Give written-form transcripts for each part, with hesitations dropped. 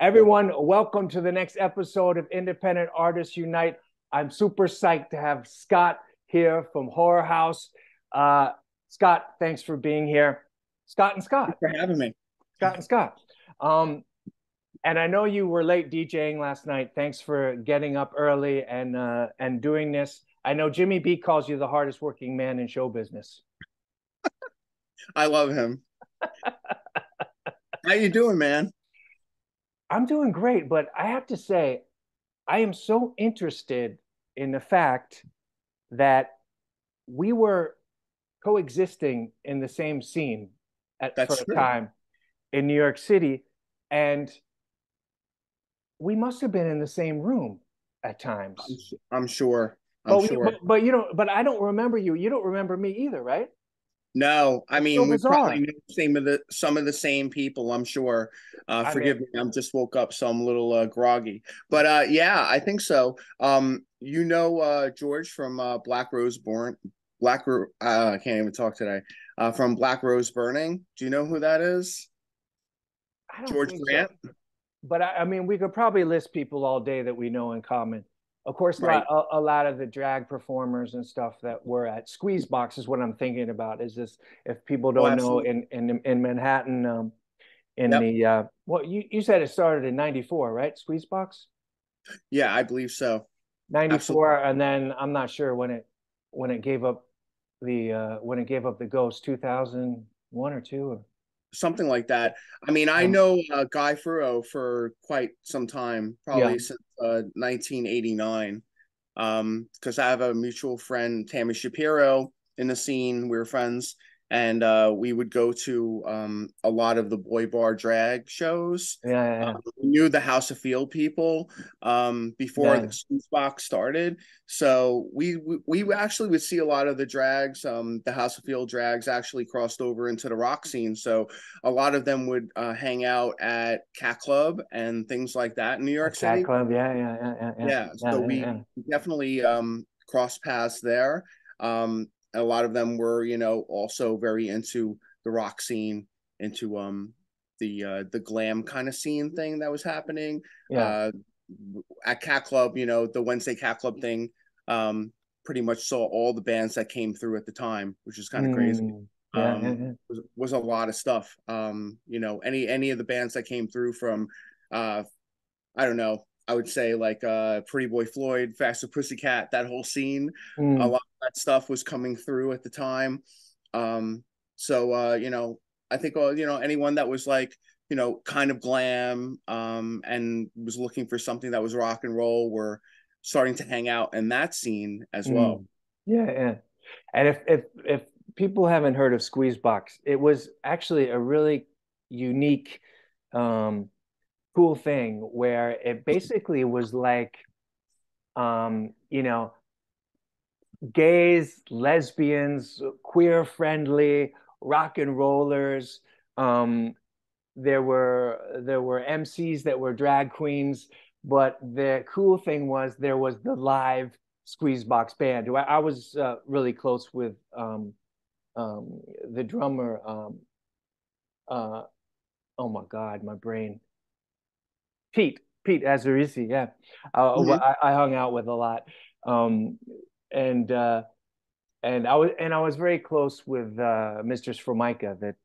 Everyone, welcome to the next episode of Independent Artists Unite. I'm super psyched to have Scott here from Horror House. Scott, thanks for being here. Scott and Scott. For having me. Scott and Scott. Um, and I know you were late DJing last night. Thanks for getting up early and doing this. I know Jimmy B calls you the hardest working man in show business. I love him. How you doing, man? I'm doing great, but I have to say, I am so interested in the fact that we were coexisting in the same scene for That's a true. time in New York City, and we must have been in the same room at I'm, times. I'm sure. I'm But we, sure. but you know, but I don't remember you. You don't remember me either, right? No, I It's so mean we probably bizarre. knew some of the same people. I'm sure. I mean, Forgive me, I'm just woke up, so I'm a little groggy. But yeah, I think so. George from I can't even talk today. From Black Rose Burning. Do you know who that is? I don't George think so. Grant. But I mean, we could probably list people all day that we know in common. Of course, Right. a lot of the drag performers and stuff that were at Squeeze Box is what I'm thinking about. Is this, if people Oh, don't know, absolutely. in Manhattan, in Yep. the well, you said it started in '94, right? Squeeze Box Yeah, I believe so. Absolutely. '94, and then I'm not sure when it gave up when it gave up the ghost, 2001 or two. Or, Something like that. I mean, I um, know Guy Furrow for quite some time, yeah, probably since 1989. Because I have a mutual friend, Tammy Shapiro, in the scene. We were friends, and we would go to a lot of the boy bar drag shows. yeah, We knew the House of Field people before yeah, the Box started, so we actually would see a lot of the drags. The House of Field drags actually crossed over into the rock scene, so a lot of them would hang out at Cat Club and things like that in New a York Cat City. Club, yeah, Yeah, so we yeah. definitely crossed paths there. A lot of them were, also very into the rock scene, into the glam kind of scene thing that was happening. Yeah. Uh, at Cat Club, the Wednesday Cat Club thing, pretty much saw all the bands that came through at the time, which is kind of crazy. Mm, yeah. Was a lot of stuff. Any of the bands that came through from uh I don't know. I would say like Pretty Boy Floyd, Faster Pussycat, that whole scene. A Mm, lot of that stuff was coming through at the time. Um, I think anyone that was like kind of glam and was looking for something that was rock and roll were starting to hang out in that scene as well. mm. Yeah. And if people haven't heard of Squeezebox, it was actually a really unique, um, cool thing where it basically was like, you know, gays, lesbians, queer friendly, rock and rollers. Um, there were MCs that were drag queens, but the cool thing was there was the live Squeezebox band. Who I was really close with the drummer. Uh, oh my God, my brain. Pete Azarisi, yeah. Mhm. I hung out with a lot, um, and I was very close with Mistress Formica that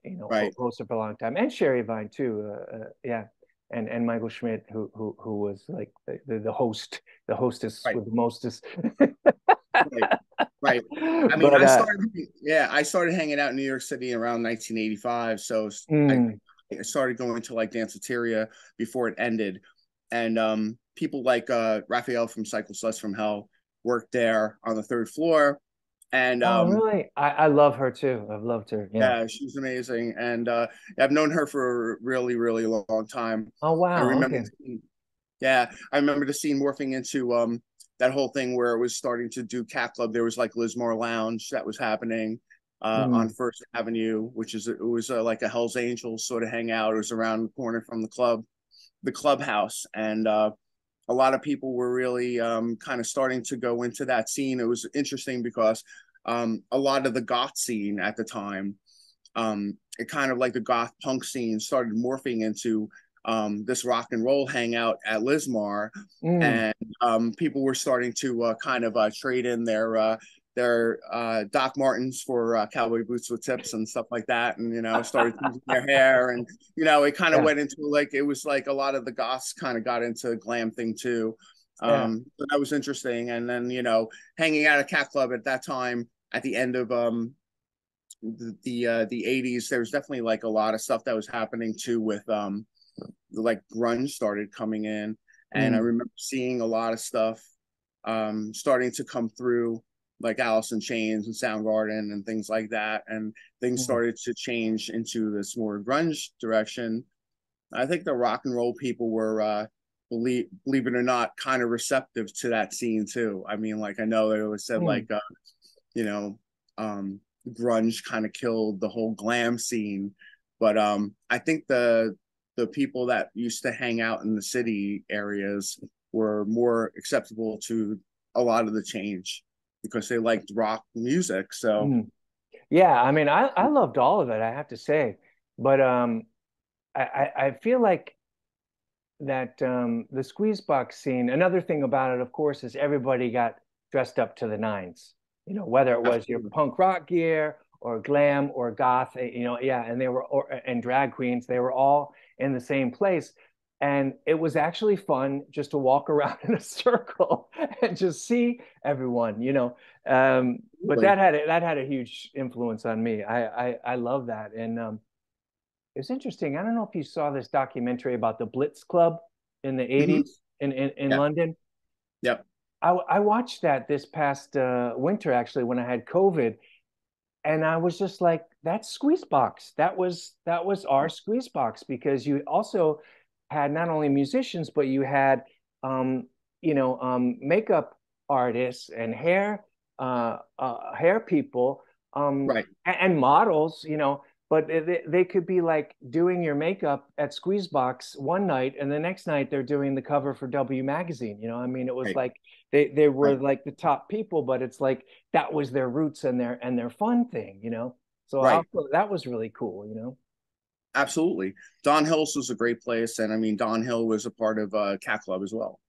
Right. hosted for a long time, and Sherry Vine too. Yeah, and Michael Schmidt who was like the host, the hostess Right. with the mostest. Right. Right. I mean, But I started hanging out in New York City around 1985. So mm, I started going to like Danceteria before it ended. And people like Raphael from Cycle Sluts from Hell worked there on the third floor. And oh really? I love her too. I've loved her. Yeah. yeah, she's amazing. And I've known her for a really, really long time. Oh I wow. remember Okay. yeah, I remember the scene morphing into that whole thing where it was starting to do Cat Club. There was like Lismore Lounge that was happening on Mm, First Avenue, which is it was like a Hell's Angels sort of hangout. It was around the corner from the clubhouse, and a lot of people were really kind of starting to go into that scene. It was interesting because a lot of the goth scene at the time, it kind of like the goth punk scene started morphing into this rock and roll hangout at Lismar, Mm. and people were starting to kind of trade in their Doc Martens for cowboy boots with tips and stuff like that, and started using their hair, and it kind of Yeah, went into like, it was like a lot of the goths kind of got into glam thing too. yeah. So that was interesting. And then hanging out at Cat Club at that time at the end of the 80s, there was definitely like a lot of stuff that was happening too with like grunge started coming in, and I Mm. remember seeing a lot of stuff starting to come through, like Alice in Chains and Soundgarden and things like that, and things Mm. started to change into this more grunge direction. I think the rock and roll people were believe it or not kind of receptive to that scene too. I mean, like, I know they always said Mm. like you know grunge kind of killed the whole glam scene, but I think the people that used to hang out in the city areas were more acceptable to a lot of the change because they liked rock music. So Mm. Yeah, I mean, I loved all of it, I have to say. But I feel like that the squeeze box scene, another thing about it, of course, is everybody got dressed up to the nines. Whether it was your absolutely. punk rock gear or glam or goth, yeah, and and drag queens, they were all in the same place. And it was actually fun just to walk around in a circle and just see everyone. But that had a huge influence on me. I love that. And it's interesting. I don't know if you saw this documentary about the Blitz Club in the Mm-hmm. 80s in Yeah. London. Yep. I watched that this past winter, actually, when I had COVID, and I was just like, that's Squeezebox. That was our Squeezebox, because you also had not only musicians, but you had makeup artists and hair people, Right. and models, but they could be like doing your makeup at Squeezebox one night, and the next night they're doing the cover for W Magazine. I mean, it was Right. like they were Right. like the top people, but it's like that was their roots and their fun thing. So Right. that was really cool. Absolutely. Don Hills was a great place, and I mean, Don Hill was a part of Cat Club as well.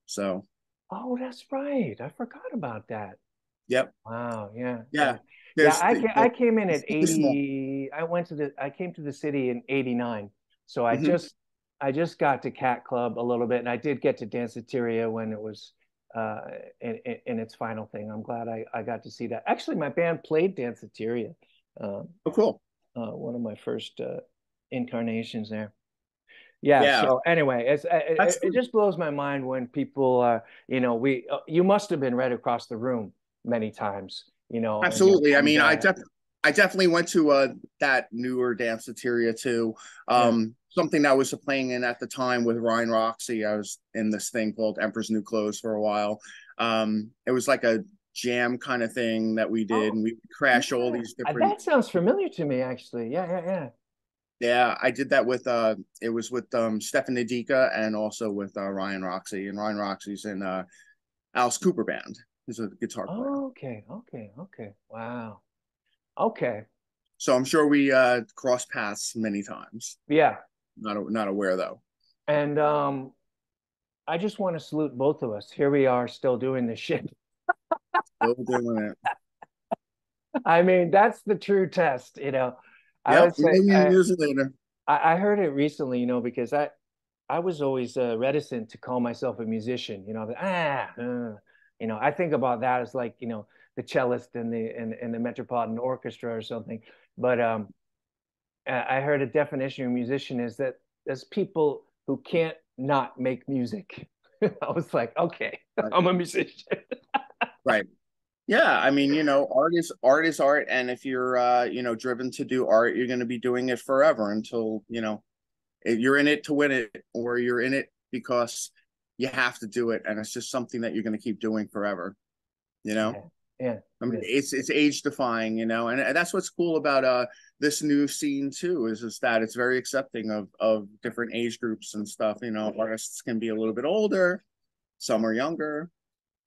So, Oh, that's right. I forgot about that. yep. Wow. Yeah. Yeah. Yeah. Yeah. There's I came in at it's small. 80. I came to the city in 89. So I Mm-hmm. just got to Cat Club a little bit, and I did get to Danceteria when it was uh in its final thing. I'm glad I got to see that. Actually, my band played Danceteria. Um, Oh, cool. one of my first incarnations there. Yeah. Yeah. So anyway, That's it good. just blows my mind when people, you must have been right across the room many times, Absolutely. I mean, and I definitely went to that newer danceteria too. yeah. Something that was playing in at the time with Ryan Roxy. I was in this thing called Emperor's New Clothes for a while. It was like a jam kind of thing that we did, Oh, and we would crash all yeah. these different. That sounds familiar to me, actually. Yeah, yeah, yeah. Yeah, I did that with it was with Stefan Nadika and also with Ryan Roxy. And Ryan Roxy's in Alice Cooper band. He's a guitar player. Oh, okay, okay, okay. Wow. Okay. So I'm sure we crossed paths many times. Yeah. Not aware though. And I just want to salute both of us. Here we are still doing this shit. Still doing it. I mean, that's the true test. I Yep, would say million years later. I heard it recently, because I was always reticent to call myself a musician. I think about that as like the cellist in the Metropolitan Orchestra or something. But I heard a definition of a musician is that there's people who can't not make music. I was like, okay, Right. I'm a musician. Right. Yeah, I mean, art is art, and if you're driven to do art, you're going to be doing it forever until, if you're in it to win it, or you're in it because you have to do it, and it's just something that you're going to keep doing forever, you know? Yeah, yeah, I mean, yeah. it's age defying, and that's what's cool about this new scene too, is that it's very accepting of different age groups and stuff. Artists can be a little bit older, some are younger.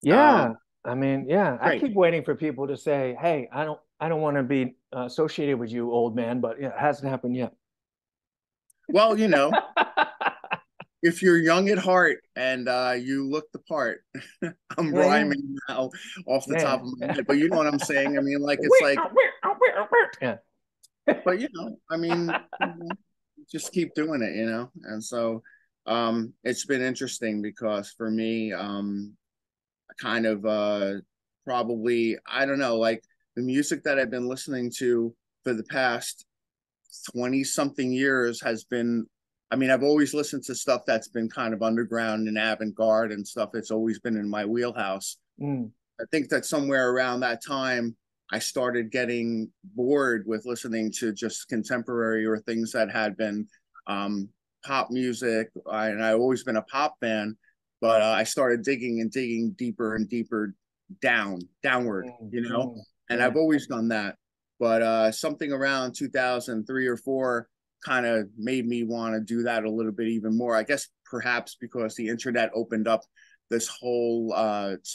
Yeah, I mean, yeah, I Great. keep waiting for people to say, "Hey, I don't want to be associated with you, old man," but yeah, it hasn't happened yet. Well, if you're young at heart and you look the part, I'm Yeah, yeah, rhyming now off the top yeah. of my head, but you know what I'm saying. I mean, like it's Wait, like, yeah. but I mean, just keep doing it, And so, it's been interesting because for me, kind of probably I don't know, like the music that I've been listening to for the past 20 something years has been, I mean, I've always listened to stuff that's been kind of underground and avant-garde and stuff. It's always been in my wheelhouse. Mm, I think that somewhere around that time I started getting bored with listening to just contemporary or things that had been um, pop music. And I've always been a pop fan, but I started digging and digging deeper and deeper downward, and yeah. I've always done that. But something around 2003 or four kind of made me want to do that a little bit even more. I guess perhaps because the internet opened up this whole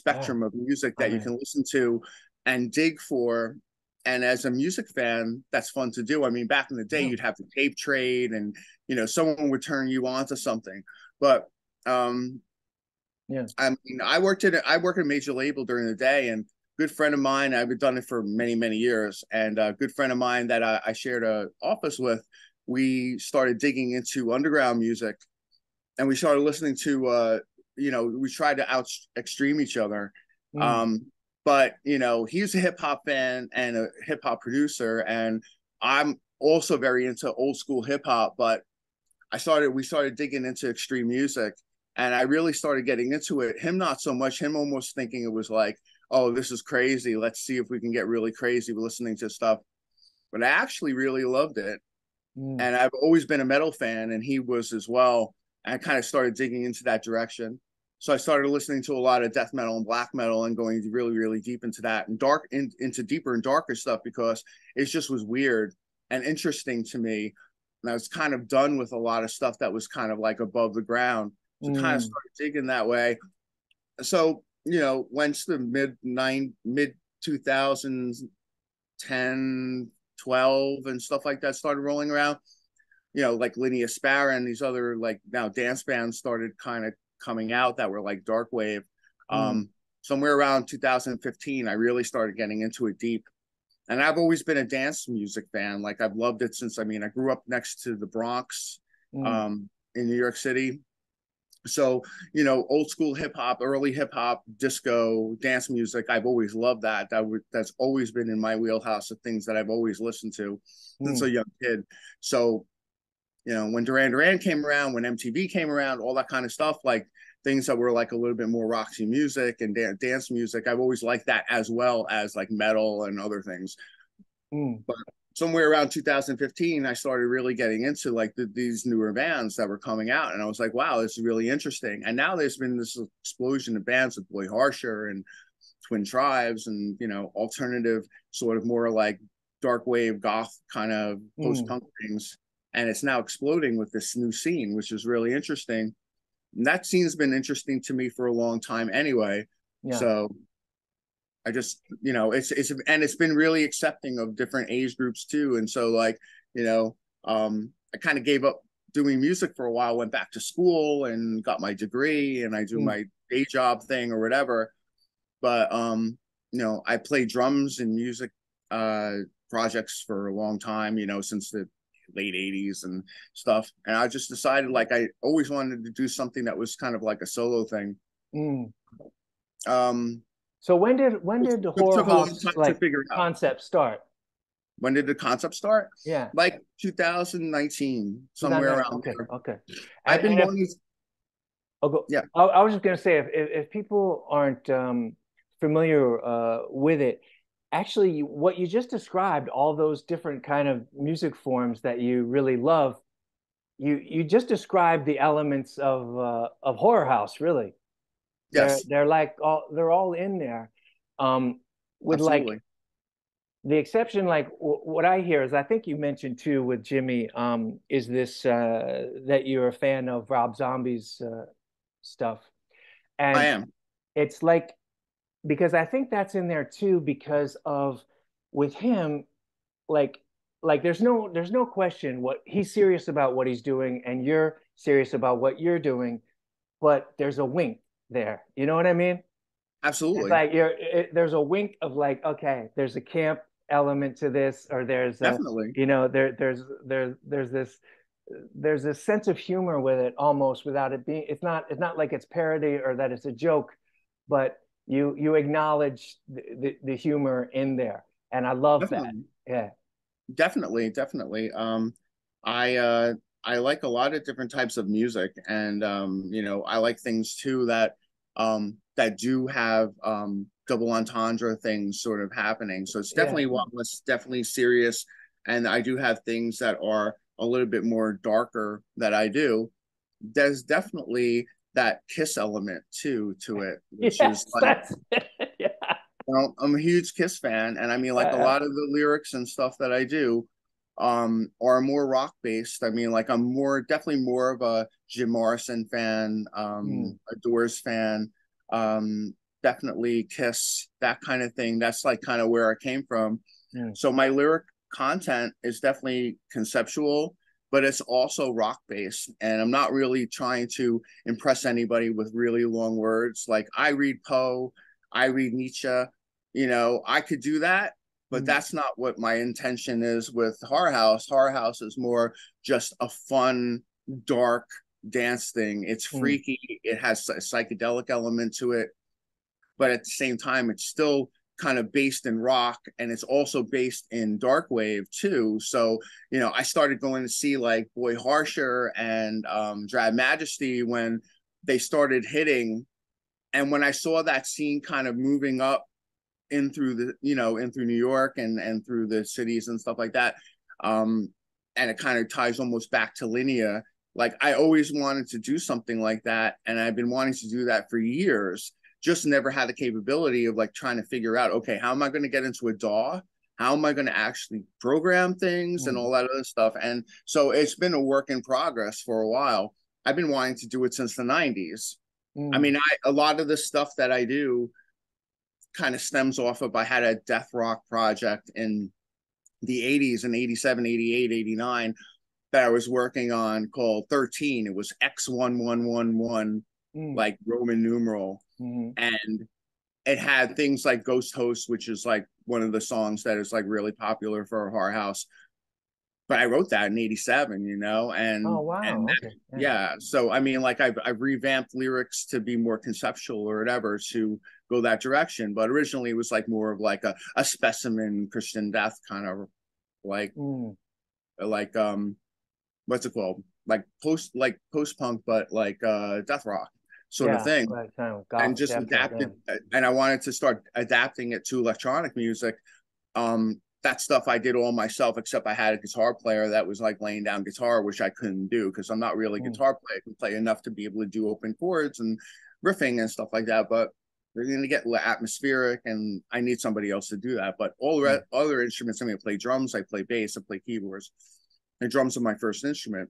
Yeah. spectrum of music I that you mean, can listen to and dig for. And as a music fan, that's fun to do. I mean, back in the day, yeah. you'd have to tape trade, and someone would turn you on to something. But Yeah. I mean, I work at a major label during the day, and good friend of mine, I've done it for many many years, and a good friend of mine that I shared a office with, we started digging into underground music, and we started listening to we tried to out extreme each other. Mm, But he's a hip hop fan and a hip hop producer, and I'm also very into old school hip hop. But we started digging into extreme music, and I really started getting into it. Him not so much. Him almost thinking it was like, oh, this is crazy. Let's see if we can get really crazy listening to stuff. But I actually really loved it, mm, and I've always been a metal fan, and he was as well. And I kind of started digging into that direction. So I started listening to a lot of death metal and black metal and going really, really deep into that and into deeper and darker stuff because it just was weird and interesting to me. And I was kind of done with a lot of stuff that was kind of like above the ground. So kind of mm, started digging that way. So, once the mid 2000s, 10, 12 and stuff like that started rolling around, like Linnea Sparrow and these other like now dance bands started kind of coming out that were like dark wave. mm, Somewhere around 2015, I really started getting into it deep. And I've always been a dance music fan. Like I've loved it since, I mean, I grew up next to the Bronx mm, in New York City. So, old school hip hop, early hip hop, disco, dance music, I've always loved that. That's always been in my wheelhouse of things that I've always listened to since mm, a young kid. So, when Duran Duran came around, when MTV came around, all that kind of stuff, like things that were like a little bit more Roxy music and dance music, I've always liked that as well as like metal and other things. mm, But somewhere around 2015, I started really getting into like these newer bands that were coming out, and I was like, wow, this is really interesting. And now there's been this explosion of bands with Boy Harsher and Twin Tribes, and alternative, sort of more like dark wave goth kind of post mm. punk things, and it's now exploding with this new scene, which is really interesting. And that scene's been interesting to me for a long time anyway. Yeah. So I just, and it's been really accepting of different age groups too. And so like, I kind of gave up doing music for a while, went back to school and got my degree, and I do Mm, my day job thing or whatever. But I played drums in music uh projects for a long time, since the late 80s and stuff. And I just decided like I always wanted to do something that was kind of like a solo thing. mm. Um So when did the it horror took a long house time to like figure it out. concept start? When did the concept start? Yeah. Like 2019, somewhere 2009. around Okay. there. Okay. I've been And if wanting, I'll go, yeah, I was just gonna say if people aren't familiar with it, actually what you just described, all those different kind of music forms that you really love, you just described the elements of horror house, really. yes, They're all in there. With like absolutely, the exception, like what I hear is I think you mentioned too with Jimmy, is this that you're a fan of Rob Zombie's stuff. I And am. it's like because I think that's in there too because of with him like like there's no question what he's serious about what he's doing and you're serious about what you're doing, but there's a wink there. You know what I mean? It's Absolutely. like there's a wink of like, okay, there's a camp element to this, or there's a, Definitely. you know, there's this sense of humor with it almost without it being, it's not like it's parody or that it's a joke, but you acknowledge the humor in there. And I love that. Definitely. Yeah. Definitely. I I like a lot of different types of music, and you know, I like things too that do have double entendre things sort of happening. So it's Yeah. definitely one was definitely serious, and I do have things that are a little bit more darker that I do. There's definitely that Kiss element too to it, which is Yes, like, that's yeah. well, I'm a huge Kiss fan, and I mean, like a Uh, lot of the lyrics and stuff that I do, are more rock based. I mean, like I'm more definitely more of a Jim Morrison fan, mm, a Doors fan, definitely Kiss, that kind of thing. That's like kind of where I came from. mm, So my lyric content is definitely conceptual, but it's also rock based, and I'm not really trying to impress anybody with really long words. Like I read Poe, I read Nietzsche, you know, I could do that, but mm, that's not what my intention is with Horror House. Horror House is more just a fun, dark dance thing. It's mm, freaky. It has a psychedelic element to it, but at the same time, it's still kind of based in rock, and it's also based in dark wave too. So, you know, I started going to see like Boy Harsher and Drab Majesty when they started hitting. And when I saw that scene kind of moving up in through the, you know, in through New York and through the cities and stuff like that, um and it kind of ties almost back to Linea. Like I always wanted to do something like that, and I've been wanting to do that for years, just never had the capability of like trying to figure out, okay, how am I going to get into a DAW, how am I going to actually program things and mm, all that other stuff. And so it's been a work in progress for a while. I've been wanting to do it since the 90s. I mm. mean, a lot of the stuff that I do kind of stems off of, I had a death rock project in the 80s, in 87, 88, 89, that I was working on called 13. It was X1111, Mm, like Roman numeral. mm, And it had things like Ghost Host, which is like one of the songs that is like really popular for Horror House. But I wrote that in 87, you know, oh and wow, that, okay, yeah. yeah. So I mean, like I've revamped lyrics to be more conceptual or whatever to go that direction. But originally it was like more of like a specimen Christian death kind of like Mm, like what's it called? Like post punk, but like death rock sort of yeah, thing. like kind of And goth just death rock, yeah. adapted, and I wanted to start adapting it to electronic music. That stuff I did all myself, except I had a guitar player that was like laying down guitar, which I couldn't do because I'm not really a Mm, guitar player. I can play enough to be able to do open chords and riffing and stuff like that, but they're going to get atmospheric, and I need somebody else to do that. But all mm, other instruments, I mean, I play drums, I play bass, I play keyboards. And drums are my first instrument.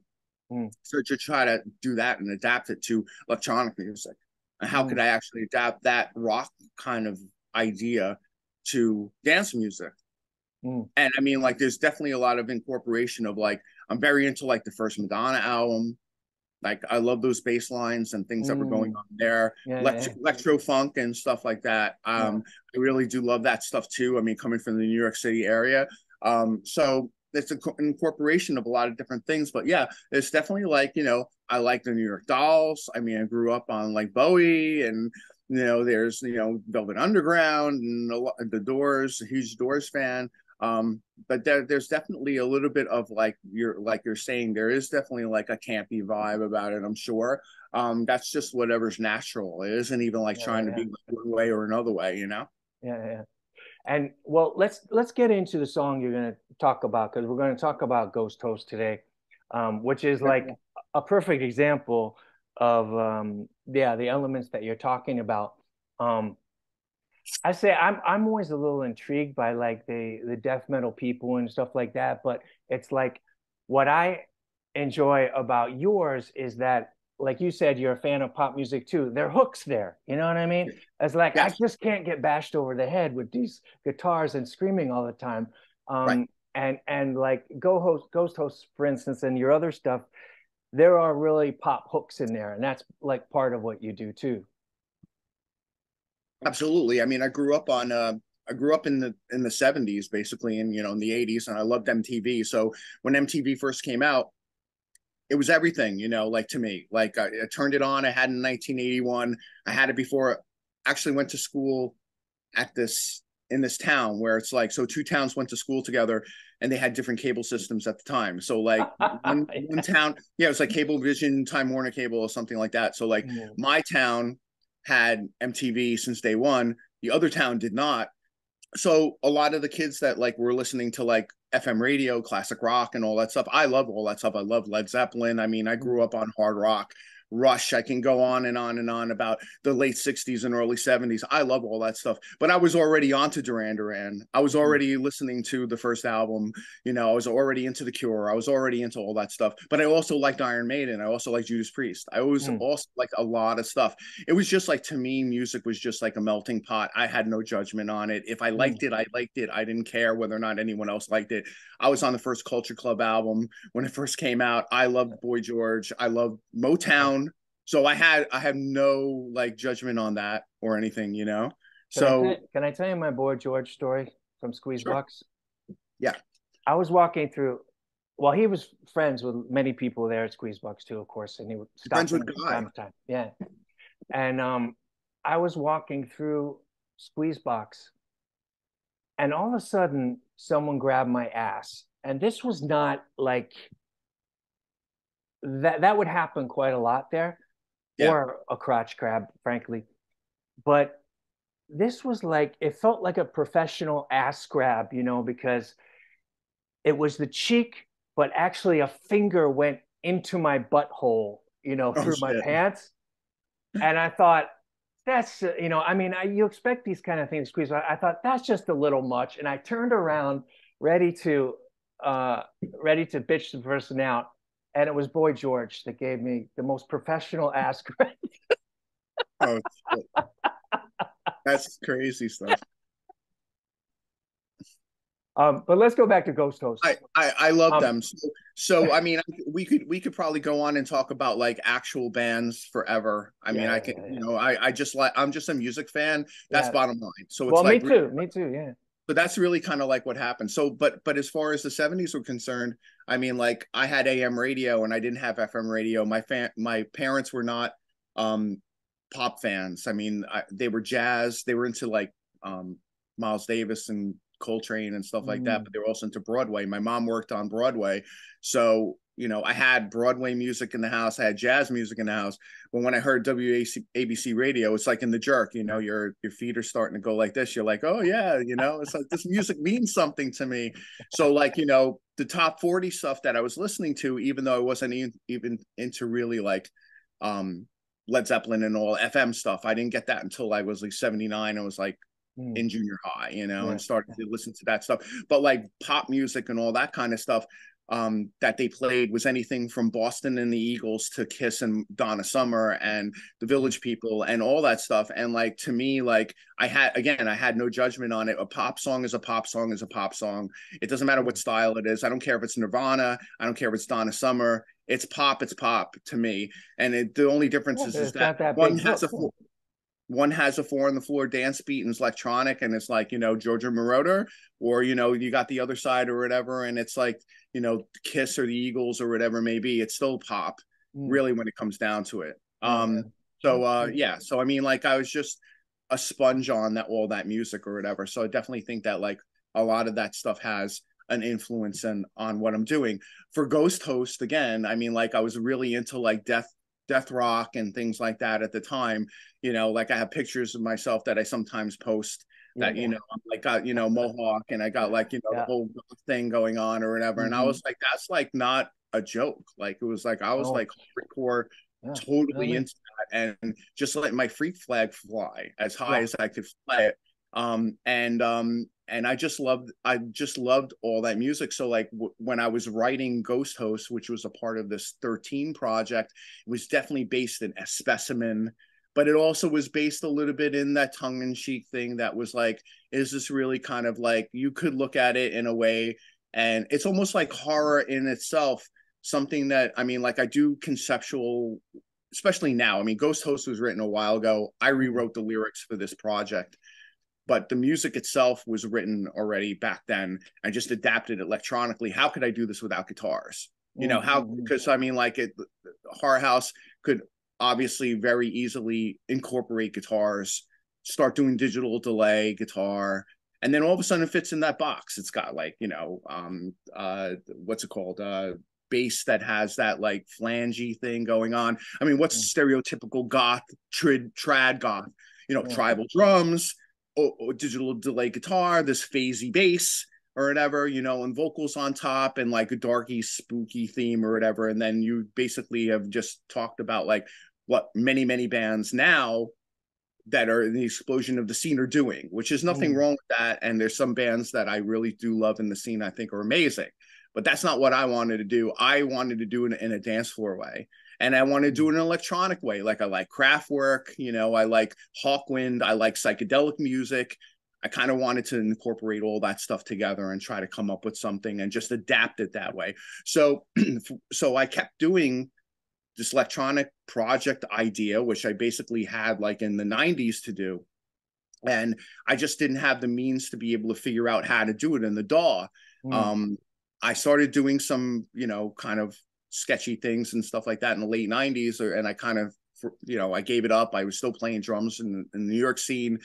mm, So to try to do that and adapt it to electronic music, and how could mm, I actually adapt that rock kind of idea to dance music? mm, And I mean, like, there's definitely a lot of incorporation of like, I'm very into like the first Madonna album. Like, I love those bass lines and things that were going mm. on there, Yeah, yeah, electro funk and stuff like that. yeah, I really do love that stuff too. I mean, coming from the New York City area, so it's an incorporation of a lot of different things. But yeah, it's definitely like, you know, I like the New York Dolls. I mean, I grew up on like Bowie, and you know, there's, you know, Velvet Underground and the Doors, a huge Doors fan. But there's definitely a little bit of like you're saying, there is definitely like a campy vibe about it, I'm sure. That's just whatever's natural. It isn't even like yeah, trying to yeah, be like one way or another way, you know. yeah, yeah. And well, let's get into the song you're going to talk about, because we're going to talk about Ghost Host today, which is like a perfect example of yeah, the elements that you're talking about. Um, I say I'm always a little intrigued by like the death metal people and stuff like that, but it's like what I enjoy about yours is that, like you said, you're a fan of pop music too. There are hooks there, you know what I mean? It's like I Yes. just can't get bashed over the head with these guitars and screaming all the time. Right. And like Ghost Host, for instance, and your other stuff, there are really pop hooks in there, and that's like part of what you do too. Absolutely. I mean, I grew up in the 70s basically, and in the 80s, and I loved MTV. So when MTV first came out, it was everything, like to me. Like I turned it on. I had it in 1981. I had it before I actually went to school at this in this town where it's like, so two towns went to school together and they had different cable systems at the time. So like one town, yeah, it was like Cablevision, Time Warner Cable or something like that. So like Mm. my town had MTV since day one. The other town did not. So a lot of the kids that like were listening to like FM radio, classic rock, and all that stuff. I love all that stuff. I love Led Zeppelin. I mean, I grew up on hard rock. Rush. I can go on and on and on about the late 60s and early 70s. I love all that stuff. But I was already onto Duran Duran. I was already listening to the first album. I was already into The Cure. I was already into all that stuff. But I also liked Iron Maiden. I also liked Judas Priest. I was Mm. also like a lot of stuff. It was just like, to me, music was just like a melting pot. I had no judgment on it. If I Mm. liked it, I liked it. I didn't care whether or not anyone else liked it. I was on the first Culture Club album when it first came out. I loved Boy George. I loved Motown. So I have no like judgment on that or anything. So Can I tell you my boy George story from sure. Squeezebox? Yeah. I was walking through. Well, he was friends with many people there at Squeezebox too, of course, and he would stop Friends in with from Guy. time to time. Yeah, and I was walking through Squeezebox, and all of a sudden, someone grabbed my ass, and this was not like that. That would happen quite a lot there, Yeah. or a crotch grab, frankly. But this was like it felt like a professional ass grab, because it was the cheek, but actually a finger went into my butthole, Oh through my shit. pants. And I thought, that's, I mean, you expect these kind of things to squeeze. I thought that's just a little much. And I turned around ready to, uh, ready to bitch the person out. And it was Boy George that gave me the most professional ass grab. Oh shit. That's crazy stuff. But let's go back to Ghost Host. I love Um, them. So I mean, we could probably go on and talk about like actual bands forever. I mean, I yeah, can, yeah, yeah, I just like, I'm just a music fan. That's yeah. bottom line. So it's Well, like, me too. Yeah. but that's really kind of like what happened. So, but as far as the 70s were concerned, I mean, like I had AM radio and I didn't have FM radio. My parents were not um pop fans. I mean, they were jazz. They were into like Miles Davis and Coltrane and stuff like that, Mm. but they were also into Broadway. My mom worked on Broadway, so I had Broadway music in the house. I had jazz music in the house. But when I heard WABC radio, it's like in The Jerk. Your feet are starting to go like this. You're like, oh yeah, it's like this music means something to me. So like the top 40 stuff that I was listening to, even though I wasn't even into really like um Led Zeppelin and all FM stuff. I didn't get that until I was like 79. I was like Mm. in junior high, Yeah. and started to listen to that stuff. But like pop music and all that kind of stuff that they played was anything from Boston and the Eagles to Kiss and Donna Summer and the Mm. Village People and all that stuff. And like to me, like I had no judgment on it. A pop song is a pop song is a pop song. It doesn't matter what style it is. I don't care if it's Nirvana. I don't care if it's Donna Summer. It's pop to me. And the only difference Yeah, but is it's that got that big hook. Yeah. one has a four on the floor dance beat and it's electronic and it's like Georgia Moroder, or you got the other side or whatever and it's like Kiss or the Eagles or whatever it may be. It's still pop Mm. really when it comes down to it. Yeah, yeah. So That's true. yeah, so I mean, like I was just a sponge on that, all that music or whatever. So I definitely think that like a lot of that stuff has an influence on what I'm doing. For Ghost Host, again, I mean, like I was really into like death rock and things like that at the time. Like I have pictures of myself that I sometimes post Yeah, that yeah, I'm like got mohawk and I got like the yeah. whole thing going on or whatever, and I Hmm. was like, that's like not a joke. Like it was like I was Oh, like hardcore, yeah. I totally mean, into that, and just let my freak flag fly as high yeah. as I could fly it. And I just loved all that music. So like when I was writing Ghost Host, which was a part of this 13 project, it was definitely based in a specimen, but it also was based a little bit in that tongue-in-cheek thing that was like, is this really kind of like, you could look at it in a way And it's almost like horror in itself, something that, I mean, like I do conceptual, especially now. I mean, Ghost Host was written a while ago. I rewrote the lyrics for this project, but the music itself was written already back then. I just adapted electronically. How could I do this without guitars? You know, how, because I mean, like Horror House could obviously very easily incorporate guitars, start doing digital delay guitar, and then all of a sudden it fits in that box. It's got like, you know, what's it called? Bass that has that like flangey thing going on. I mean, what's stereotypical goth, trad goth? You know, tribal drums, or digital delay guitar, this phasey bass or whatever, you know, and vocals on top, and like a darky, spooky theme or whatever. And then you basically have just talked about like what many bands now that are in the explosion of the scene are doing, which is nothing wrong with that. And there's some bands that I really do love in the scene, I think are amazing. But that's not what I wanted to do. I wanted to do it in a dance floor way. And I want to do it in an electronic way. Like I like Kraftwerk, you know, I like Hawkwind, I like psychedelic music. I kind of wanted to incorporate all that stuff together and try to come up with something and just adapt it that way. So, so I kept doing this electronic project idea, which I basically had like in the 90s to do. And I just didn't have the means to be able to figure out how to do it in the DAW. I started doing some, you know, kind of sketchy things and stuff like that in the late 90s, and I kind of, you know, I gave it up. I was still playing drums in the New York scene.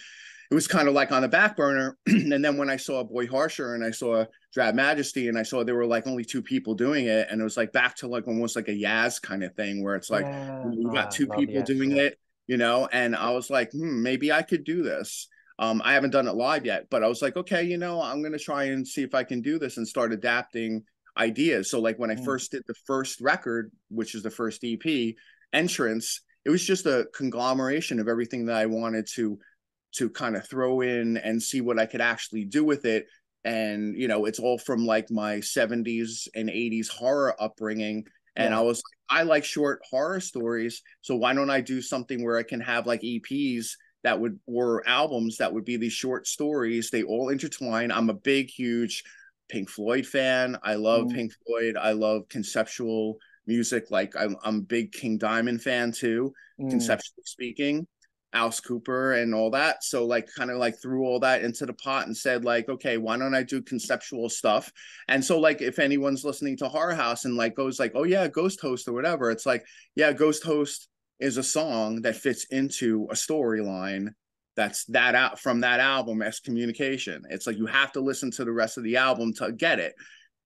It was kind of like on the back burner. And then when I saw Boy Harsher and I saw Drab Majesty and I saw there were like only two people doing it, and it was like back to like almost like a Yaz kind of thing where it's like, you got two people doing it, you know, and I was like, maybe I could do this. I haven't done it live yet, but I was like, okay, you know, I'm going to try and see if I can do this and start adapting ideas. So like when I first did the first record, which is the first EP, Entrance, it was just a conglomeration of everything that I wanted to kind of throw in and see what I could actually do with it. And, you know, it's all from like my 70s and 80s horror upbringing. And I was like, I like short horror stories. So why don't I do something where I can have like EPs that would, or albums that would be these short stories. They all intertwine. I'm a big, huge Pink Floyd fan. I love Pink Floyd. I love conceptual music. Like I'm a big King Diamond fan too, conceptually speaking. Alice Cooper and all that. So like kind of like threw all that into the pot and said like, okay, why don't I do conceptual stuff? And so like if anyone's listening to Horror House and like goes like, oh yeah, Ghost Host or whatever, it's like, yeah, Ghost Host is a song that fits into a storyline that's that out from that album, Excommunication. It's like you have to listen to the rest of the album to get it.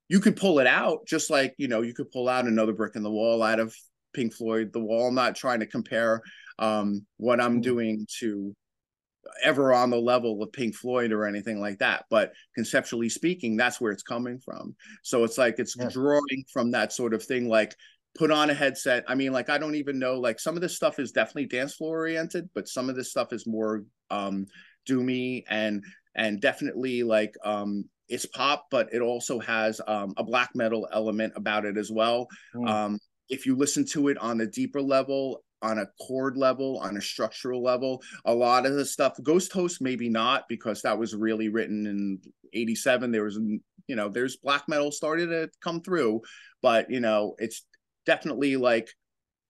You could pull it out just like, you know, you could pull out Another Brick in the Wall out of Pink Floyd, The Wall. I'm not trying to compare what I'm doing to ever on the level of Pink Floyd or anything like that. But conceptually speaking, that's where it's coming from. So it's like it's drawing from that sort of thing, like put on a headset. I mean, like, I don't even know, like some of this stuff is definitely dance floor oriented, but some of this stuff is more doomy and definitely like it's pop, but it also has a black metal element about it as well. If you listen to it on a deeper level, on a chord level, on a structural level, a lot of the stuff, Ghost Host maybe not, because that was really written in 87. There was, you know, there's black metal started to come through, but you know, it's definitely like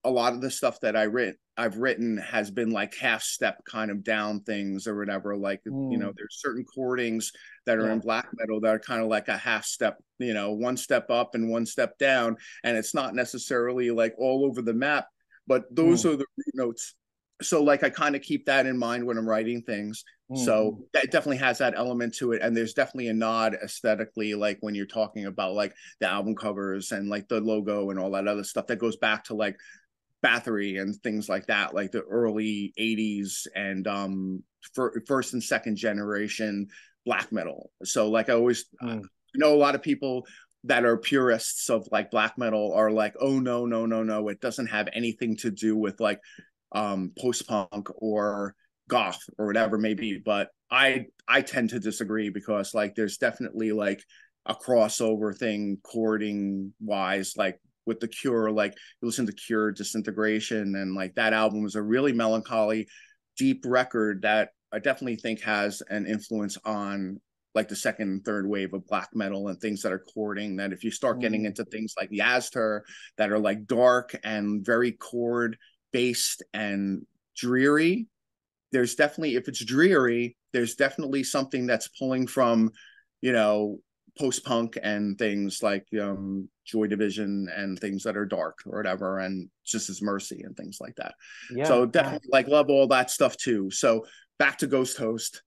a lot of the stuff that I've written has been like half step kind of down things or whatever. Like, you know, there's certain chordings that are in black metal that are kind of like a half step, you know, one step up and one step down. And it's not necessarily like all over the map, but those are the root notes. So like I kind of keep that in mind when I'm writing things. So that definitely has that element to it. And there's definitely a nod aesthetically, like when you're talking about like the album covers and like the logo and all that other stuff that goes back to like Bathory and things like that, like the early 80s and first and second generation black metal. So like I always know a lot of people that are purists of like black metal are like, oh no, it doesn't have anything to do with like post-punk or goth or whatever maybe. But I tend to disagree, because like there's definitely like a crossover thing chording wise, like with the Cure. Like you listen to Cure Disintegration, and like that album was a really melancholy, deep record that I definitely think has an influence on like the second and third wave of black metal and things that are chording, that if you start getting into things like Yazter that are like dark and very chord based and dreary, there's definitely, if it's dreary, there's definitely something that's pulling from, you know, post-punk and things like Joy Division and things that are dark or whatever, and Just As Mercy and things like that. Yeah, So definitely like love all that stuff too. So back to Ghost Host.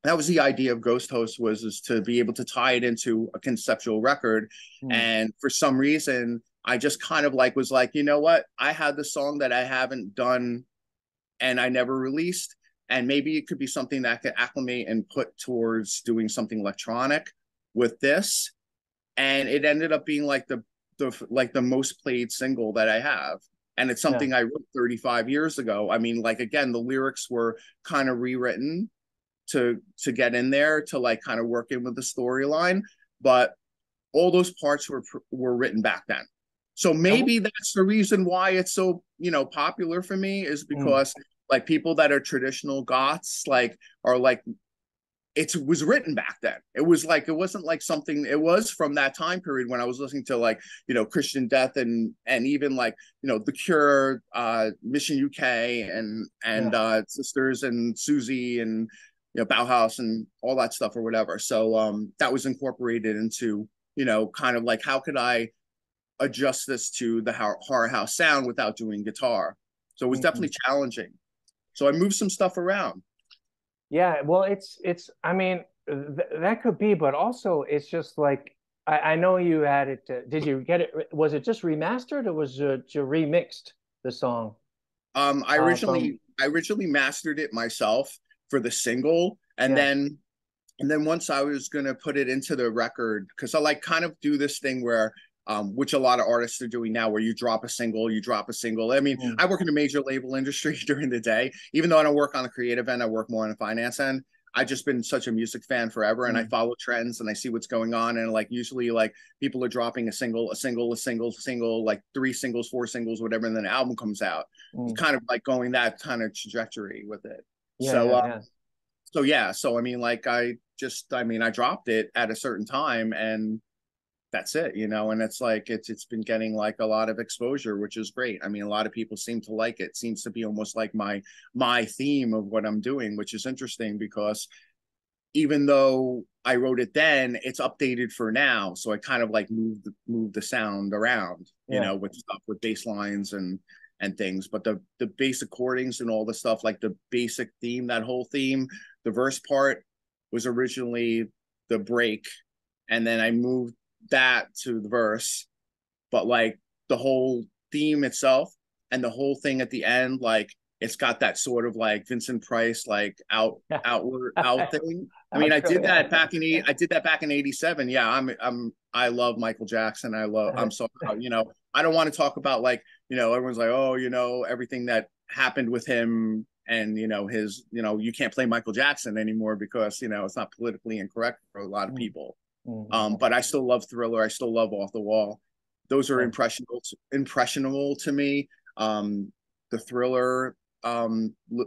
That was the idea of Ghost Host, was is to be able to tie it into a conceptual record. mm. And for some reason, I just kind of like was like, you know what? I had the song that I haven't done and I never released. And maybe it could be something that I could acclimate and put towards doing something electronic with this. And it ended up being like the most played single that I have. And it's Yeah. something I wrote 35 years ago. I mean, like again, the lyrics were kind of rewritten to get in there to like kind of work in with the storyline, but all those parts were written back then. So maybe that's the reason why it's so, you know, popular for me, is Mm. because like people that are traditional goths like are like, it was written back then. It was like, it wasn't like something, it was from that time period when I was listening to like, you know, Christian Death and even like, you know, The Cure, Mission UK and Sisters and Susie and, you know, Bauhaus and all that stuff or whatever. So that was incorporated into, you know, kind of like, how could I adjust this to the horror house sound without doing guitar? So it was Mm-hmm. definitely challenging. So I moved some stuff around. Yeah, well, I mean, that could be, but also it's just like I know you had it. Did you get it? Was it just remastered or was it you remixed the song I from? originally mastered it myself for the single, Yeah, and then once I was gonna put it into the record, because I like kind of do this thing where which a lot of artists are doing now, where you drop a single, you drop a single. I mean, mm, I work in a major label industry during the day, even though I don't work on the creative end, I work more on the finance end. I've just been such a music fan forever, and I mm, follow trends and I see what's going on. And like usually, like people are dropping a single, like three singles, four singles, whatever, and then an album comes out. mm. Kind of like going that kind of trajectory with it. Yeah, So, yeah, uh, yeah. so yeah. So I mean, like I mean, I dropped it at a certain time, and that's it, you know. And it's like it's been getting like a lot of exposure, which is great. I mean, a lot of people seem to like it. Seems to be almost like my theme of what I'm doing, which is interesting because even though I wrote it then, it's updated for now. So I kind of like moved the sound around, you Yeah. know, with stuff with bass lines and things. But the basic chordings and all the stuff, like the basic theme, that whole theme, the verse part was originally the break, and then I moved that to the verse. But like the whole theme itself and the whole thing at the end, like it's got that sort of like Vincent Price, like outward out thing. I mean, Outro, I did that back in '87. Yeah, I love Michael Jackson. I'm so, you know, I don't want to talk about like, you know, everyone's like, oh, you know, everything that happened with him and, you know, his, you know, you can't play Michael Jackson anymore because, you know, it's not politically incorrect for a lot of mm, people. mm, But I still love Thriller. I still love Off the Wall. Those are yeah. impressionable to me. The Thriller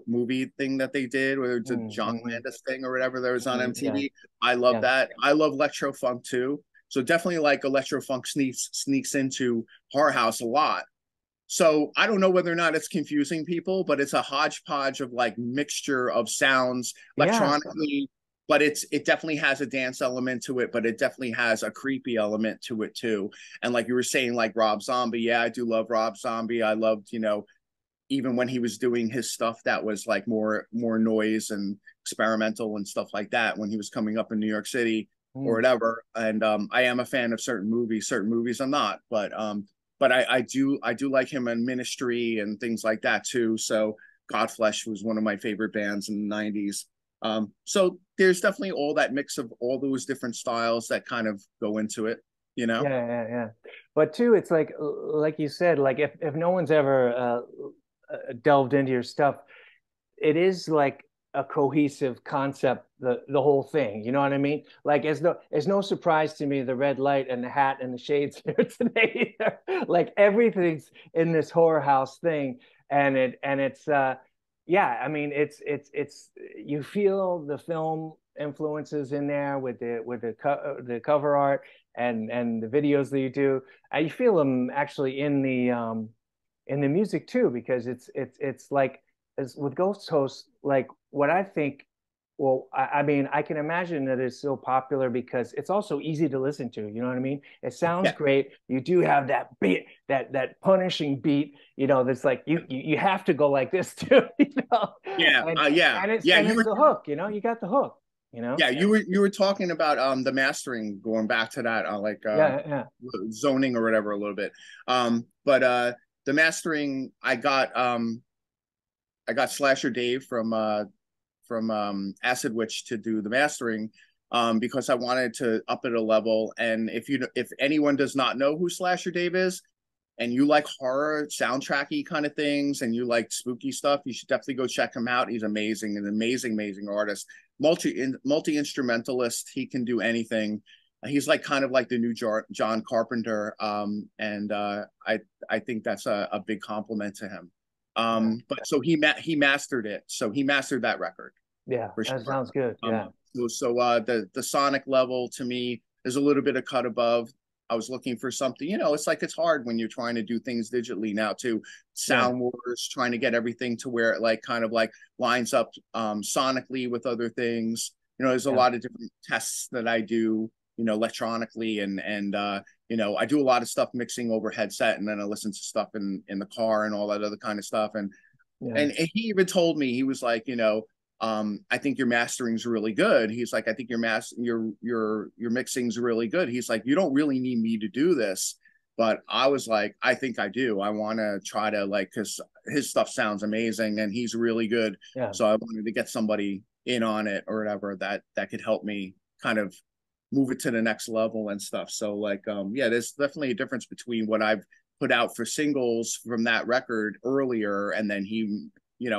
movie thing that they did, whether it's a Mm, John mm, Landis thing or whatever that was on yeah, MTV. I love yeah, that. I love electro funk too. So definitely like electro funk sneaks into Horror House a lot. So I don't know whether or not it's confusing people, but it's a hodgepodge of like mixture of sounds yeah. electronically, but it definitely has a dance element to it, but it definitely has a creepy element to it too. And like you were saying, like Rob Zombie, yeah, I do love Rob Zombie. I loved, you know, even when he was doing his stuff that was like more noise and experimental and stuff like that when he was coming up in New York City or Mm. whatever. And I am a fan of certain movies I'm not, but I do like him in Ministry and things like that too. So Godflesh was one of my favorite bands in the '90s. So there's definitely all that mix of all those different styles that kind of go into it, you know. Yeah, yeah, yeah. But too, it's like you said, like if no one's ever delved into your stuff, it is like a cohesive concept, the whole thing. You know what I mean? Like it's no surprise to me the red light and the hat and the shades here today. Like everything's in this horror house thing, and it's yeah. I mean, it's you feel the film influences in there with the cover art and the videos that you do. I feel them actually in the music too, because it's like, as with Ghost Host, like what I think. Well, I mean, I can imagine that it's so popular because it's also easy to listen to. You know what I mean? It sounds Yeah, great. You do have that beat, that punishing beat. You know, that's like you have to go like this too. You know, yeah, yeah, yeah. and You it's were, the hook. You know, you got the hook. You know? yeah, you were talking about the mastering, going back to that, Yeah, yeah. zoning or whatever a little bit. But the mastering, I got Slasher Dave from Acid Witch to do the mastering, because I wanted to up it a level. And if anyone does not know who Slasher Dave is, and you like horror soundtracky kind of things, and you like spooky stuff, you should definitely go check him out. He's amazing, an amazing artist, multi instrumentalist. He can do anything. He's like kind of like the new John Carpenter, and I think that's a big compliment to him. Yeah. But so he mastered it. So he mastered that record Yeah, for that sure. sounds good. Um, Yeah. the sonic level to me is a little bit a cut above. I was looking for something, it's like it's hard when you're trying to do things digitally now too. Yeah. Sound Wars, trying to get everything to where it like kind of like lines up sonically with other things. There's a Yeah. lot of different tests that I do, electronically, and I do a lot of stuff mixing over headset, and then I listen to stuff in the car and all that other kind of stuff. And Yeah. and he even told me, he was like, I think your mastering's really good. He's like, I think your mixing's really good. He's like, you don't really need me to do this. But I was like, I think I do. I want to try to, like, because his stuff sounds amazing and he's really good. Yeah. So I wanted to get somebody in on it or whatever that could help me kind of move it to the next level and stuff. So like, yeah, there's definitely a difference between what I've put out for singles from that record earlier, and then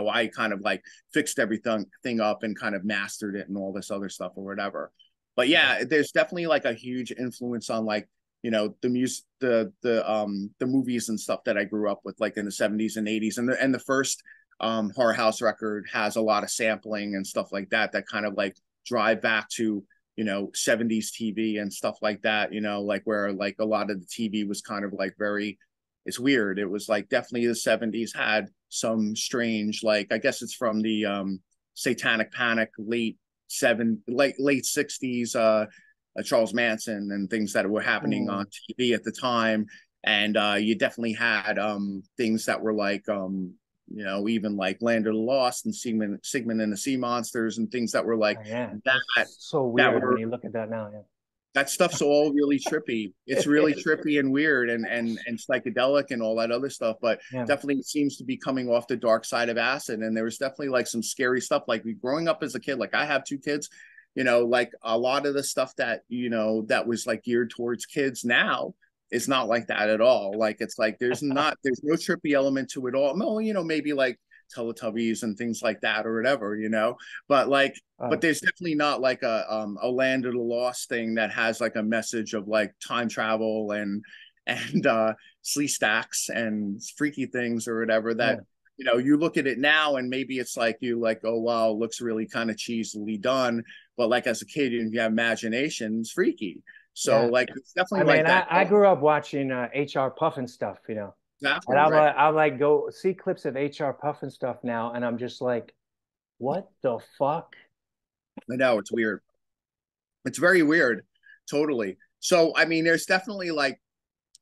I kind of like fixed everything up and kind of mastered it and all this other stuff or whatever. But Yeah. yeah, there's definitely like a huge influence on, like, the music, the movies and stuff that I grew up with, like in the 70s and 80s, and the first Horror House record has a lot of sampling and stuff like that kind of like drive back to 70s TV and stuff like that, like where like a lot of the TV was kind of like very, it's weird. It was like definitely the 70s had some strange, like, I guess it's from the Satanic Panic, late 60s, Charles Manson and things that were happening on Mm. TV at the time. And you definitely had things that were like even like Land of the Lost and Sigmund and the Sea Monsters, and things that were like Yeah. that That's so that weird when were you look at that now. that stuff's all really trippy. Yeah. It's really trippy and weird and psychedelic and all that other stuff. But Yeah. definitely seems to be coming off the dark side of acid. And there was definitely like some scary stuff. Like growing up as a kid, like I have two kids, like a lot of the stuff that that was like geared towards kids now is not like that at all. Like it's like there's no trippy element to it all. No, maybe like Teletubbies and things like that or whatever, but like but there's definitely not like a Land of the Lost thing that has like a message of like time travel and slee stacks and freaky things or whatever Yeah. that you look at it now and maybe it's like you like, oh wow, it looks really kind of cheesily done, but like as a kid, if you have imagination, it's freaky. So Yeah. like it's I definitely mean, like that. I grew up watching HR Puffin stuff, and Exactly right. I'll like go see clips of HR Puffin stuff now, and I'm just like, what the fuck? I know, it's weird. It's very weird. Totally. So I mean, there's definitely like,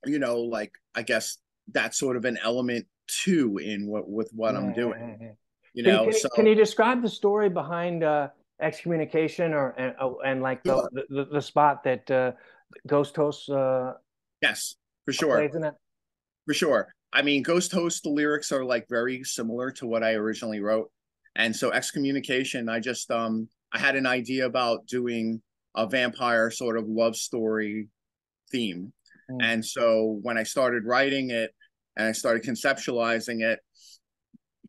like I guess that's sort of an element too in what I'm doing. Yeah. So Can you describe the story behind excommunication and like sure. the spot that Ghost Host Yes, for sure. plays in it? For sure. I mean, Ghost Host, the lyrics are like very similar to what I originally wrote. And so excommunication, I had an idea about doing a vampire sort of love story theme. Mm. And so when I started writing it and I started conceptualizing it,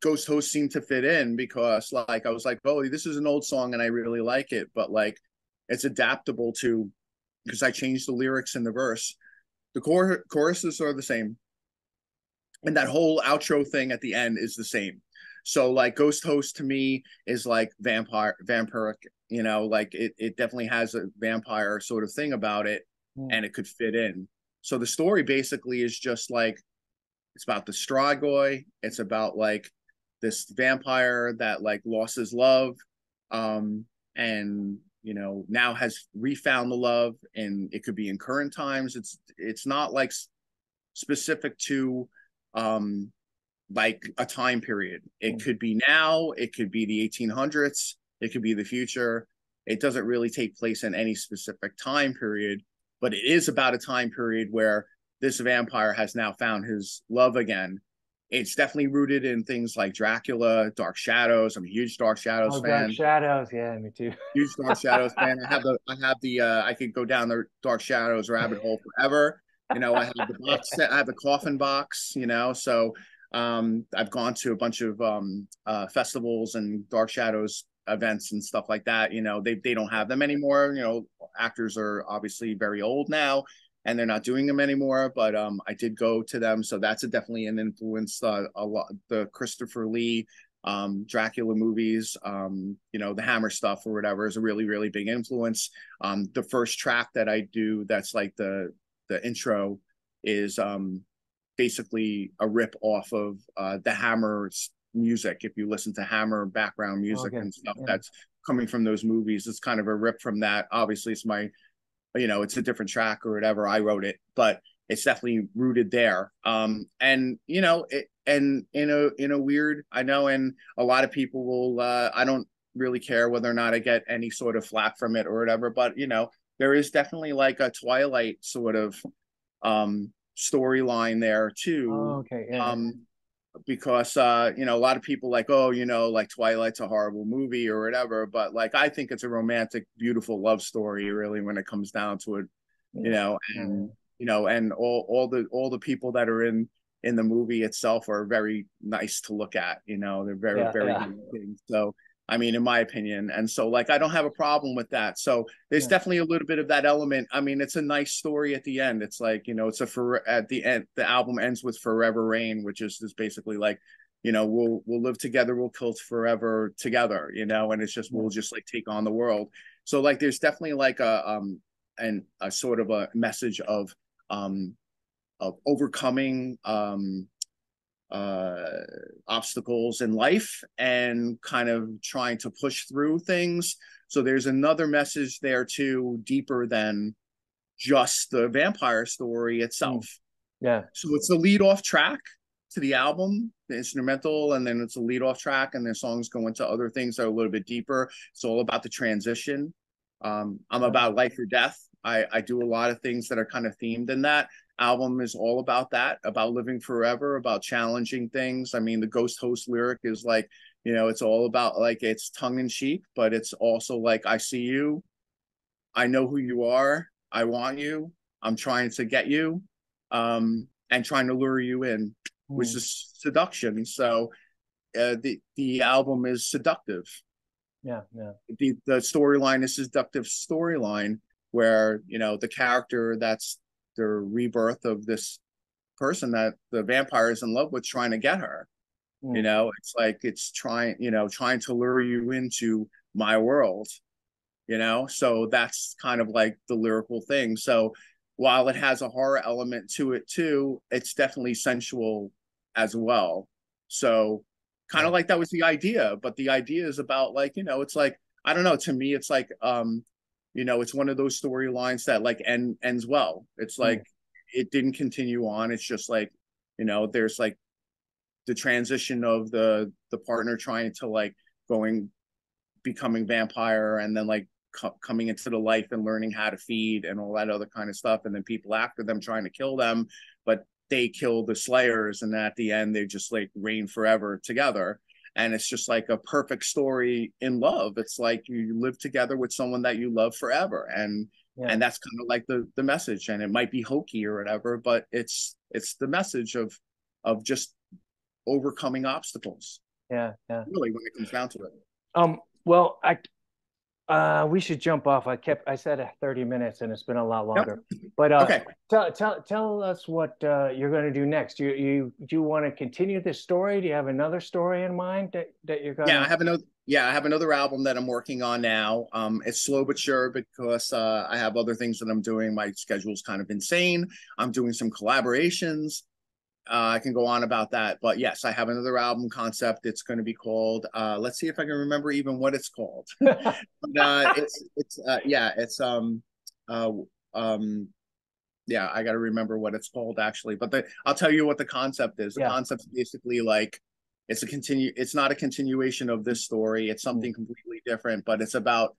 Ghost Host seemed to fit in because like I was like, oh, this is an old song and I really like it, but like it's adaptable to, because I changed the lyrics in the verse. The choruses are the same, and that whole outro thing at the end is the same. So like Ghost Host to me is like vampiric, like it definitely has a vampire sort of thing about it, Mm. and it could fit in. So the story basically is just like it's about the Strigoi. It's about like this vampire that like lost his love, and now has refound the love, and it could be in current times. It's not like specific to um like a time period. It Mm. could be now, it could be the 1800s, it could be the future. It doesn't really take place in any specific time period, but it is about a time period where this vampire has now found his love again. It's definitely rooted in things like Dracula, Dark Shadows. I'm a huge Dark Shadows Oh, Dark fan. Shadows. Yeah, me too. Huge Dark Shadows fan. I could go down the Dark Shadows rabbit hole forever. I have the box set, I have the coffin box, so I've gone to a bunch of festivals and Dark Shadows events and stuff like that. They don't have them anymore. Actors are obviously very old now and they're not doing them anymore, but I did go to them, so that's definitely an influence. A lot the Christopher Lee Dracula movies, the Hammer stuff or whatever is a really, really big influence. The first track that I do that's like the intro is basically a rip off of the Hammer's music. If you listen to Hammer background music Okay. and stuff Yeah. that's coming from those movies, it's kind of a rip from that. Obviously, it's a different track or whatever. I wrote it, but it's definitely rooted there. And and in a weird, I know, and a lot of people will. I don't really care whether or not I get any sort of flack from it or whatever, but there is definitely like a Twilight sort of storyline there too. Oh, okay. Yeah. Because a lot of people like, oh, like Twilight's a horrible movie or whatever, but like I think it's a romantic, beautiful love story, really, when it comes down to it, Yeah. and and all the people that are in the movie itself are very nice to look at. They're very, Yeah. very Yeah. good looking. So I mean, in my opinion, and so like I don't have a problem with that. So there's Yeah. definitely a little bit of that element. I mean, it's a nice story at the end. It's like it's at the end the album ends with Forever Rain, which is basically like we'll live together, we'll kill forever together, and it's just Yeah. we'll just like take on the world. So like there's definitely like and a sort of a message of overcoming uh, obstacles in life and kind of trying to push through things. So there's another message there too, deeper than just the vampire story itself. Mm. Yeah. So it's the lead off track to the album, the instrumental, and then it's a lead off track, and the songs go into other things that are a little bit deeper. It's all about the transition. I'm about life or death. I do a lot of things that are kind of themed in that. Album is all about that, about living forever, about challenging things. I mean, the Ghost Host lyric is like, it's all about like it's tongue in cheek, but it's also like I see you, I know who you are, I want you, I'm trying to get you, and trying to lure you in, which Mm. is seduction. So the album is seductive. Yeah. Yeah. The storyline is a seductive storyline where the character that's the rebirth of this person that the vampire is in love with trying to get her. Mm. It's like it's trying to lure you into my world. So that's kind of like the lyrical thing. So while it has a horror element to it too, it's definitely sensual as well. So kind Yeah. of like that was the idea, but the idea is about like it's like I don't know, to me it's like it's one of those storylines that like ends well. It's Mm. like it didn't continue on. It's just like there's like the transition of the partner trying to like going becoming vampire and then like coming into the life and learning how to feed and all that other kind of stuff, and then people after them trying to kill them, but they kill the slayers, and at the end they just like reign forever together. And it's just like a perfect story in love. It's like you live together with someone that you love forever, Yeah. and that's kind of like the message. And it might be hokey or whatever, but it's the message of just overcoming obstacles, Yeah. Yeah. really, when it comes down to it. Well, We should jump off. I said 30 minutes and it's been a lot Yep. longer. But Okay. tell us what you're going to do next. Do you want to continue this story? Do you have another story in mind that you're Yeah, gonna? I have another album that I'm working on now. It's slow but sure because I have other things that I'm doing. My schedule's kind of insane. I'm doing some collaborations. I can go on about that, but yes, I have another album concept. It's going to be called. Let's see if I can remember even what it's called. But, yeah, uh, um, yeah, I got to remember what it's called actually. But I'll tell you what the concept is. The Yeah. concept's basically like it's not a continuation of this story. It's Mm. something completely different, but it's about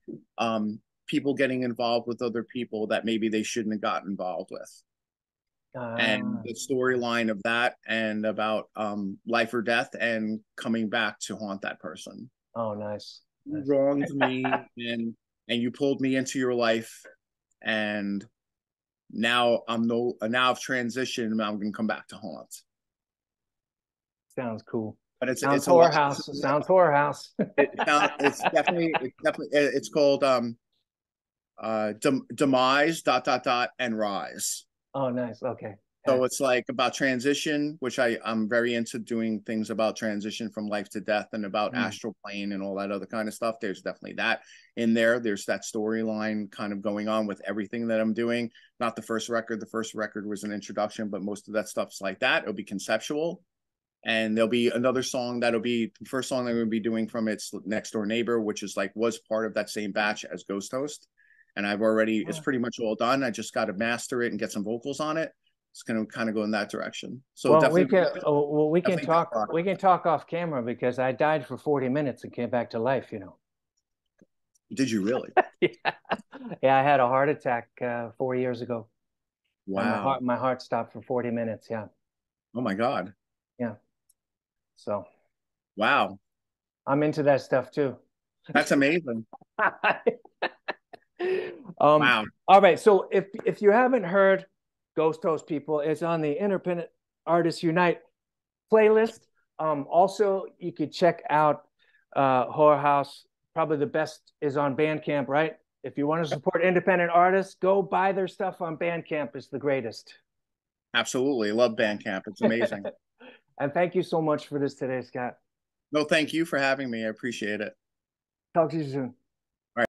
people getting involved with other people that maybe they shouldn't have gotten involved with. And Ah, the storyline of that and about life or death and coming back to haunt that person. oh, nice. You Nice. wronged me and you pulled me into your life, and now I've transitioned and I'm gonna come back to haunt. Sounds cool. But Sounds it's a lot. whorehouse. Sounds whorehouse. It's called demise and rise. Oh, nice. Okay. Yeah. So it's like about transition, which I'm very into doing things about transition from life to death and about Mm. astral plane and all that other kind of stuff. There's definitely that in there. There's that storyline kind of going on with everything that I'm doing. Not the first record. The first record was an introduction, but most of that stuff's like that. It'll be conceptual. And there'll be another song that'll be the first song that we'll be doing from its next door neighbor, which is like was part of that same batch as Ghost Host. And it's pretty much all done. I just got to master it and get some vocals on it. It's going to kind of go in that direction. So Well, definitely, we can definitely. talk. We can talk off camera because I died for 40 minutes and came back to life. You know. Did you really? Yeah. Yeah, I had a heart attack 4 years ago, and Wow. my heart stopped for 40 minutes. Yeah, Oh my God. yeah. So Wow. I'm into that stuff too. That's amazing. Um, Wow. all right. So if you haven't heard Ghost Host People, it's on the Independent Artists Unite playlist. Also, you could check out Horror House. Probably the best is on Bandcamp, right? If you want to support independent artists, go buy their stuff on Bandcamp. It's the greatest. Absolutely. Love Bandcamp. It's amazing. And thank you so much for this today, Scott. No, thank you for having me. I appreciate it. Talk to you soon.